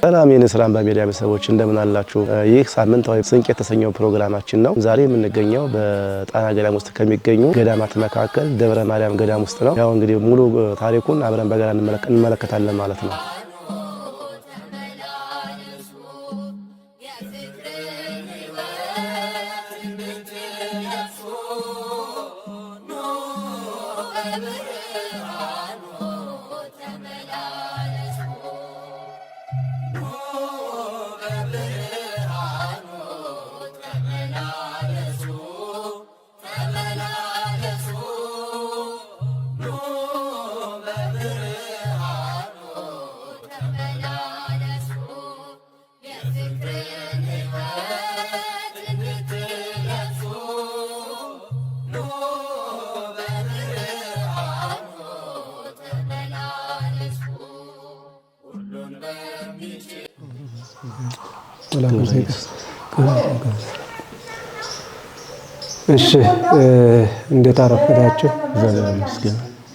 ሰላም የንስራን በሚዲያ ቤተሰቦች እንደምን አላችሁ? ይህ ሳምንታዊ ስንቅ የተሰኘው ፕሮግራማችን ነው። ዛሬ የምንገኘው በጣና ገዳም ውስጥ ከሚገኙ ገዳማት መካከል ደብረ ማርያም ገዳም ውስጥ ነው። ያው እንግዲህ ሙሉ ታሪኩን አብረን በጋራ እንመለከታለን ማለት ነው። እሺ እንዴት አረፈዳችሁ?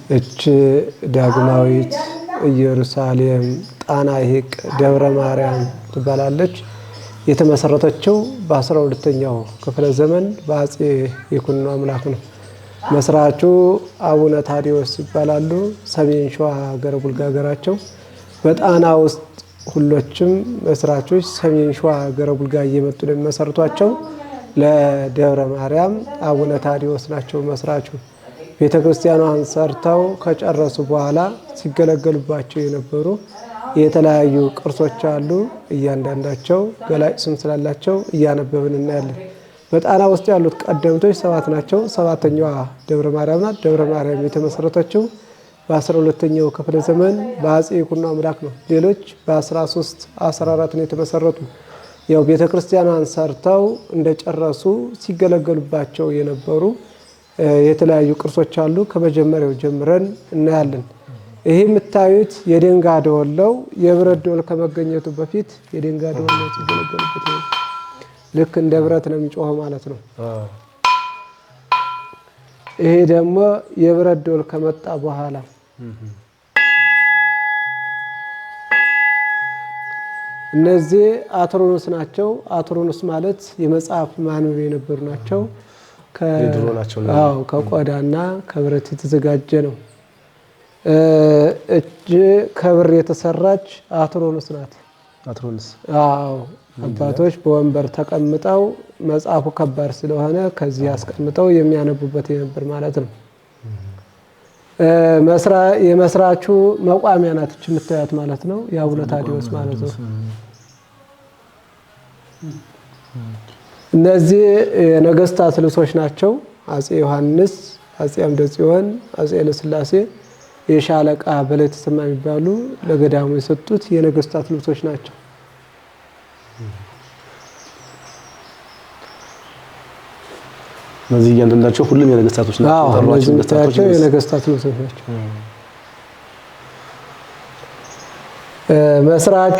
እቺ ዳግማዊት ኢየሩሳሌም ጣና ሐይቅ ደብረ ማርያም ትባላለች። የተመሰረተችው በ12ኛው ክፍለ ዘመን በአፄ ይኩኖ አምላክ ነው። መስራቹ አቡነ ታዲዮስ ይባላሉ። ሰሜን ሸዋ ሀገረ ቡልጋ ሀገራቸው። በጣና ውስጥ ሁሎችም መስራቾች ሰሜን ሸዋ ሀገረ ቡልጋ እየመጡ ለሚመሰርቷቸው ለደብረ ማርያም አቡነ ታዲዮስ ናቸው መስራቹ። ቤተክርስቲያኗን ሰርተው ከጨረሱ በኋላ ሲገለገሉባቸው የነበሩ የተለያዩ ቅርሶች አሉ። እያንዳንዳቸው ገላጭ ስም ስላላቸው እያነበብን እናያለን። በጣና ውስጥ ያሉት ቀደምቶች 7 ናቸው። 7ኛዋ ደብረ ማርያም ናት። ደብረ ማርያም የተመሰረተችው በ12ኛው ክፍለ ዘመን በአፄ ይኩኖ አምላክ ነው። ሌሎች በ13 14 ነው የተመሰረቱ። ያው ቤተክርስቲያኗን ሰርተው እንደጨረሱ ሲገለገሉባቸው የነበሩ የተለያዩ ቅርሶች አሉ። ከመጀመሪያው ጀምረን እናያለን። ይሄ የምታዩት የደንጋ ደወል ነው። የብረት ደወል ከመገኘቱ በፊት የደንጋ ደወል ነው ሲገለገሉበት። ልክ እንደ ብረት ነው የሚጮኸው ማለት ነው። ይሄ ደግሞ የብረት ደወል ከመጣ በኋላ እነዚህ አትሮኖስ ናቸው። አትሮኖስ ማለት የመጽሐፍ ማንበብ የነበሩ ናቸው። ከቆዳና ከብረት የተዘጋጀ ነው። እጅ ከብር የተሰራች አትሮኖስ ናት። አባቶች በወንበር ተቀምጠው መጽሐፉ ከባድ ስለሆነ ከዚህ አስቀምጠው የሚያነቡበት የነበር ማለት ነው። የመስራቹ መቋሚያ ናት የምታዩት ማለት ነው። የአቡነ ታዲዮስ ማለት ነው። እነዚህ የነገስታት ልብሶች ናቸው። አፄ ዮሐንስ፣ አፄ አምደ ጽዮን፣ አፄ ኃይለሥላሴ የሻለቃ በላይ ተሰማ የሚባሉ ለገዳሙ የሰጡት የነገስታት ልብሶች ናቸው። እነዚህ እያንዳንዳቸው ሁሉም የነገስታቶች ናቸው። የነገስታት ልብሶች ናቸው። መስራቹ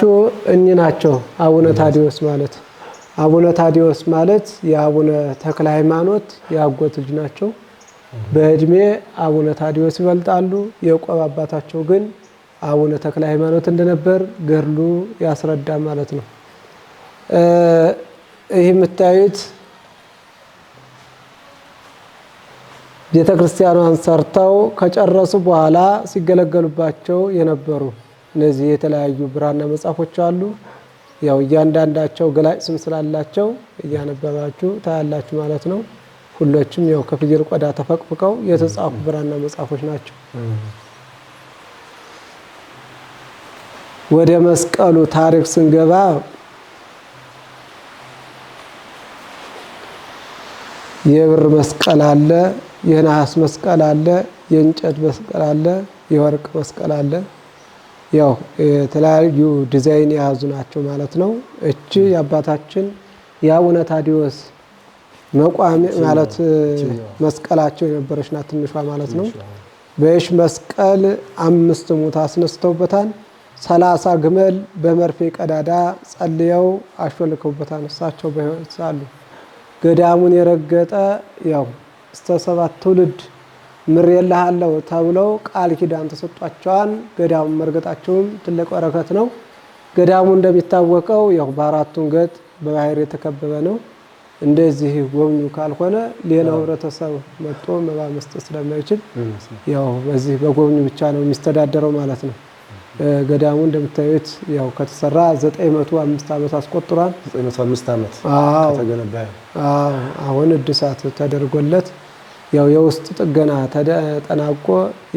እኚህ ናቸው። አቡነ ታዲዮስ ማለት አቡነ ታዲዮስ ማለት የአቡነ ተክለ ሃይማኖት የአጎት ልጅ ናቸው። በእድሜ አቡነ ታዲዮስ ይበልጣሉ። የቆብ አባታቸው ግን አቡነ ተክለ ሃይማኖት እንደነበር ገድሉ ያስረዳ ማለት ነው። ይህ የምታዩት ቤተክርስቲያኗን ሰርተው ከጨረሱ በኋላ ሲገለገሉባቸው የነበሩ እነዚህ የተለያዩ ብራና መጽሐፎች አሉ። ያው እያንዳንዳቸው ገላጭ ስም ስላላቸው እያነበባችሁ ታያላችሁ ማለት ነው። ሁሎችም ያው ከፍየል ቆዳ ተፈቅፍቀው የተጻፉ ብራና መጽሐፎች ናቸው። ወደ መስቀሉ ታሪክ ስንገባ የብር መስቀል አለ፣ የነሐስ መስቀል አለ፣ የእንጨት መስቀል አለ፣ የወርቅ መስቀል አለ። ያው የተለያዩ ዲዛይን የያዙ ናቸው ማለት ነው። እቺ የአባታችን የአቡነ ታዲዮስ መቋሚያ ማለት መስቀላቸው የነበረች ናት፣ ትንሿ ማለት ነው። በእሽ መስቀል 5 ሙት አስነስተውበታል። 30 ግመል በመርፌ ቀዳዳ ጸልየው አሾልከውበታል። እሳቸው በሕይወት ሳሉ ገዳሙን የረገጠ ያው እስከ 7 ትውልድ ምሬልሃለሁ ተብለው ቃል ኪዳን ተሰጧቸዋል። ገዳሙን መርገጣቸውም ትልቅ በረከት ነው። ገዳሙ እንደሚታወቀው ያው በአራቱም ገጥ በባህር የተከበበ ነው። እንደዚህ ጎብኙ ካልሆነ ሌላው ህብረተሰብ መጥቶ መባ መስጠት ስለማይችል ያው በዚህ በጎብኙ ብቻ ነው የሚስተዳደረው ማለት ነው። ገዳሙ እንደምታዩት ያው ከተሰራ 905 ዓመት አስቆጥሯል። 905 ዓመት ከተገነባ አሁን እድሳት ተደርጎለት ያው የውስጥ ጥገና ተጠናቆ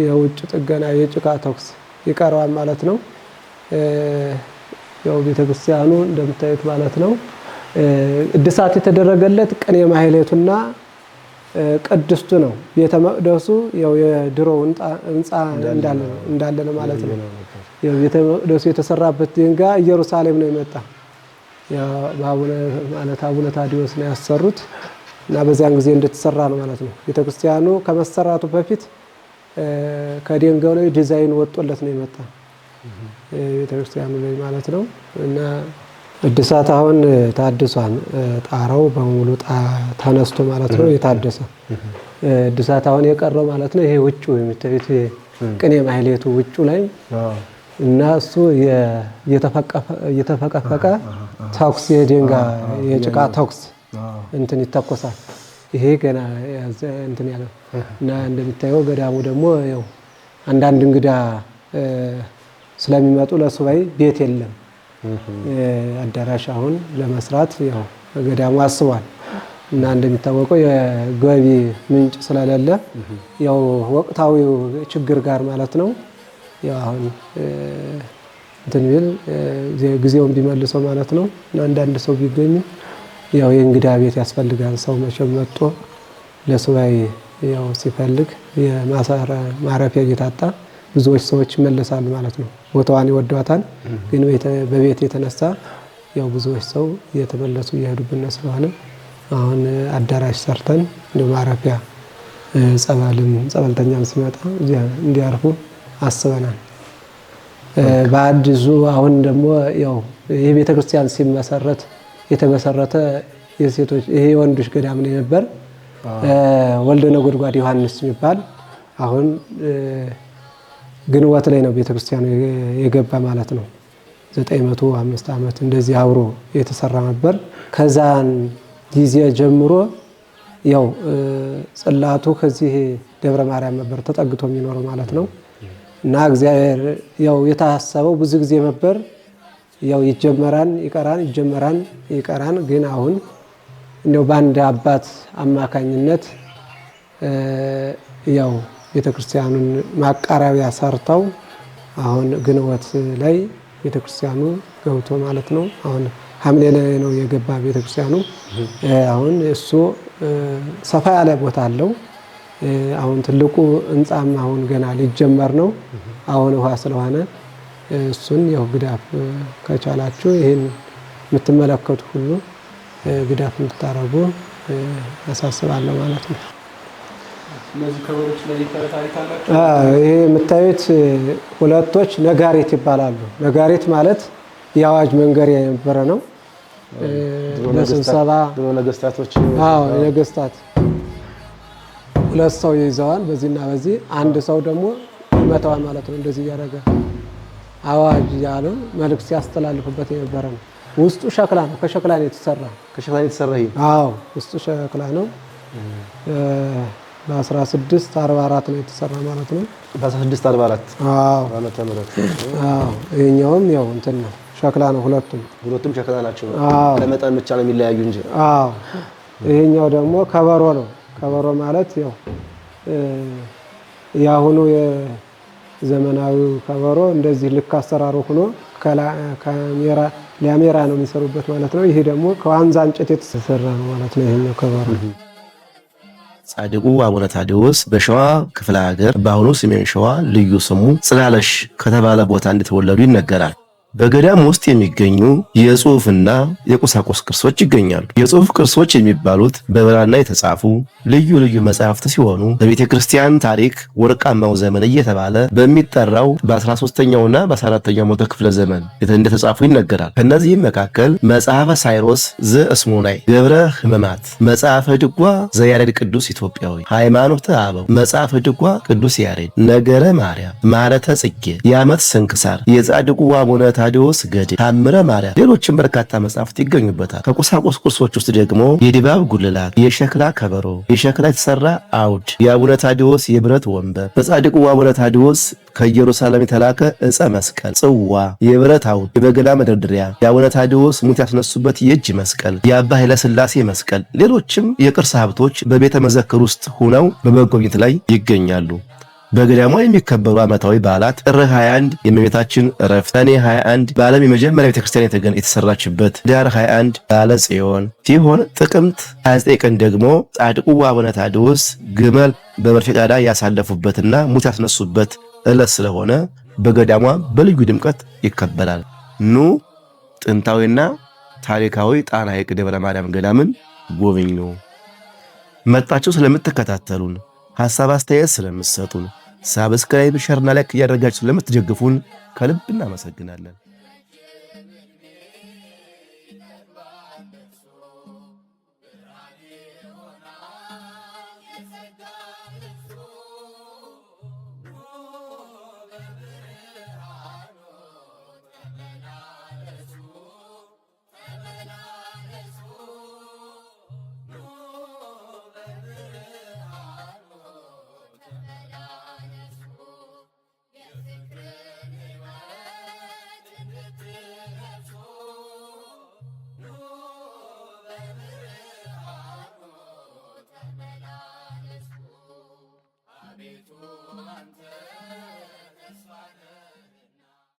የውጭ ጥገና የጭቃ ተኩስ ይቀረዋል ማለት ነው። ያው ቤተክርስቲያኑ እንደምታዩት ማለት ነው እድሳት የተደረገለት ቅኔ ማህሌቱና ቅድስቱ ነው። ቤተ መቅደሱ ያው የድሮው ህንጻ እንዳለ ነው ማለት ነው። ያው ቤተ መቅደሱ የተሰራበት ድንጋይ ኢየሩሳሌም ነው የመጣ። ያው አቡነ ታዲዮስ ነው ያሰሩት እና በዚያን ጊዜ እንደተሰራ ነው ማለት ነው። ቤተክርስቲያኑ ከመሰራቱ በፊት ከድንጋዩ ላይ ዲዛይን ወጥቶለት ነው የመጣ ቤተክርስቲያኑ ላይ ማለት ነው። እና እድሳት አሁን ታድሷል። ጣራው በሙሉ ተነስቶ ማለት ነው የታደሰ እድሳት አሁን የቀረው ማለት ነው። ይሄ ውጩ የሚታዩት ቅኔ ማህሌቱ ውጩ ላይ እና እሱ እየተፈቀፈቀ ተኩስ የድንጋይ የጭቃ ተኩስ እንትን ይተኮሳል። ይሄ ገና እንትን ያለው እና እንደሚታየው ገዳሙ ደግሞ ያው አንዳንድ እንግዳ ስለሚመጡ ለሱባኤ ቤት የለም። አዳራሽ አሁን ለመስራት ያው ገዳሙ አስቧል እና እንደሚታወቀው የገቢ ምንጭ ስለሌለ ያው ወቅታዊው ችግር ጋር ማለት ነው ያው አሁን እንትን ቢል ጊዜውን ቢመልሰው ማለት ነው እና አንዳንድ ሰው ቢገኝ ያው የእንግዳ ቤት ያስፈልጋል። ሰው መቼም መጥቶ ለሱባኤ ያው ሲፈልግ ማረፊያ እየታጣ ብዙዎች ሰዎች ይመለሳሉ ማለት ነው። ቦታዋን ይወዷታል፣ ግን በቤት የተነሳ ያው ብዙዎች ሰው እየተመለሱ እየሄዱብን ስለሆነ አሁን አዳራሽ ሰርተን እንደ ማረፊያ ጸበልተኛም ሲመጣ እንዲያርፉ አስበናል። በአዲሱ አሁን ደግሞ ያው ይሄ ቤተክርስቲያን ሲመሰረት የተመሰረተ የሴቶች ይሄ ወንዶች ገዳም ነው ነበር። ወልደ ነጎድጓድ ዮሐንስ የሚባል አሁን ግንቦት ላይ ነው ቤተክርስቲያኑ የገባ ማለት ነው። 905 ዓመት እንደዚህ አብሮ የተሰራ ነበር። ከዛን ጊዜ ጀምሮ ያው ጽላቱ ከዚህ ደብረ ማርያም ነበር ተጠግቶ የሚኖረው ማለት ነው። እና እግዚአብሔር ያው የታሰበው ብዙ ጊዜ ነበር ያው ይጀመራን ይቀራን ግን አሁን እንደው በአንድ አባት አማካኝነት ያው ቤተክርስቲያኑን ማቃረቢያ ሰርተው አሁን ግንቦት ላይ ቤተክርስቲያኑ ገብቶ ማለት ነው። አሁን ሐምሌ ላይ ነው የገባ ቤተክርስቲያኑ። አሁን እሱ ሰፋ ያለ ቦታ አለው። አሁን ትልቁ ህንጻም አሁን ገና ሊጀመር ነው። አሁን ውሃ ስለሆነ እሱን ያው ግዳፍ ከቻላችሁ ይሄን የምትመለከቱ ሁሉ ግዳፍ እንድታረጉ አሳስባለሁ ማለት ነው። እነዚህ ከበሮች ላይ ታሪካላችሁ? ይሄ የምታዩት ሁለቶች ነጋሪት ይባላሉ። ነጋሪት ማለት የአዋጅ መንገሪያ የነበረ ነው። ለስብሰባ ነገስታቶች ነገስታት ሁለት ሰው ይዘዋል፣ በዚህና በዚህ አንድ ሰው ደግሞ ይመታዋል ማለት ነው። እንደዚህ እያደረገ አዋጅ ያለው መልእክት ሲያስተላልፉበት የነበረ ነው። ውስጡ ሸክላ ነው፣ ከሸክላ ነው የተሰራ። ከሸክላ ነው የተሰራ ይሄ? አዎ ውስጡ ሸክላ ነው። በ1644 ነው የተሰራ ማለት ነው። በ1644 አዎ ዓመተ ምህረት። አዎ ይሄኛውም ያው እንትን ነው ሸክላ ነው። ሁለቱም ሸክላ ናቸው። ለመጠን ብቻ ነው የሚለያዩ እንጂ። አዎ ይሄኛው ደግሞ ከበሮ ነው። ከበሮ ማለት ያው ያሁኑ የዘመናዊው ከበሮ እንደዚህ ልክ አሰራሩ ሆኖ ላሜራ ነው የሚሰሩበት ማለት ነው። ይሄ ደግሞ ከዋንዛ እንጨት የተሰራ ነው ማለት ነው። ይሄኛው ከበሮ ጻድቁ አቡነ ታዲዮስ በሸዋ ክፍለ ሀገር በአሁኑ ሰሜን ሸዋ ልዩ ስሙ ጽላለሽ ከተባለ ቦታ እንደተወለዱ ይነገራል። በገዳም ውስጥ የሚገኙ የጽሑፍና የቁሳቁስ ቅርሶች ይገኛሉ። የጽሑፍ ቅርሶች የሚባሉት በብራና የተጻፉ ልዩ ልዩ መጻሕፍት ሲሆኑ በቤተ ክርስቲያን ታሪክ ወርቃማው ዘመን እየተባለ በሚጠራው በ13ኛውና በ14ኛው መቶ ክፍለ ዘመን እንደተጻፉ ይነገራል። ከእነዚህም መካከል መጽሐፈ ሳይሮስ ዘእስሙናይ፣ ገብረ ሕማማት፣ መጽሐፈ ድጓ ዘያሬድ ቅዱስ ኢትዮጵያዊ፣ ሃይማኖተ አበው፣ መጽሐፈ ድጓ ቅዱስ ያሬድ፣ ነገረ ማርያም፣ ማለተ ጽጌ፣ የዓመት ስንክሳር፣ የጻድቁ አቡነ ታዲዎስ ገድል፣ ታምረ ማርያም፣ ሌሎችም በርካታ መጻሕፍት ይገኙበታል። ከቁሳቁስ ቅርሶች ውስጥ ደግሞ የድባብ ጉልላት፣ የሸክላ ከበሮ፣ የሸክላ የተሰራ አውድ፣ የአቡነ ታዲዎስ የብረት ወንበር፣ በጻድቁ አቡነ ታዲዎስ ከኢየሩሳሌም የተላከ ዕፀ መስቀል፣ ጽዋ፣ የብረት አውድ፣ የበገና መደርደሪያ፣ የአቡነ ታዲዎስ ሙት ያስነሱበት የእጅ መስቀል፣ የአባ ኃይለ ሥላሴ መስቀል፣ ሌሎችም የቅርስ ሀብቶች በቤተ መዘክር ውስጥ ሆነው በመጎብኘት ላይ ይገኛሉ። በገዳሟ የሚከበሩ ዓመታዊ በዓላት ጥር 21 የእመቤታችን ዕረፍት፣ ሰኔ 21 በዓለም የመጀመሪያ ቤተክርስቲያን የተሰራችበት፣ ዳር 21 በዓለ ጽዮን ሲሆን ጥቅምት 29 ቀን ደግሞ ጻድቁ አቡነ ታዲዎስ ግመል በመርፌ ቀዳዳ ያሳለፉበትና ሙት ያስነሱበት ዕለት ስለሆነ በገዳሟ በልዩ ድምቀት ይከበራል። ኑ ጥንታዊና ታሪካዊ ጣና ሐይቅ ደብረ ማርያም ገዳምን ጎብኙ። መጣችሁ ስለምትከታተሉን፣ ሐሳብ አስተያየት ስለምትሰጡን፣ ሳብስክራይብ ሸርና ላይክ እያደረጋችሁ ስለምትደግፉን ከልብ እናመሰግናለን።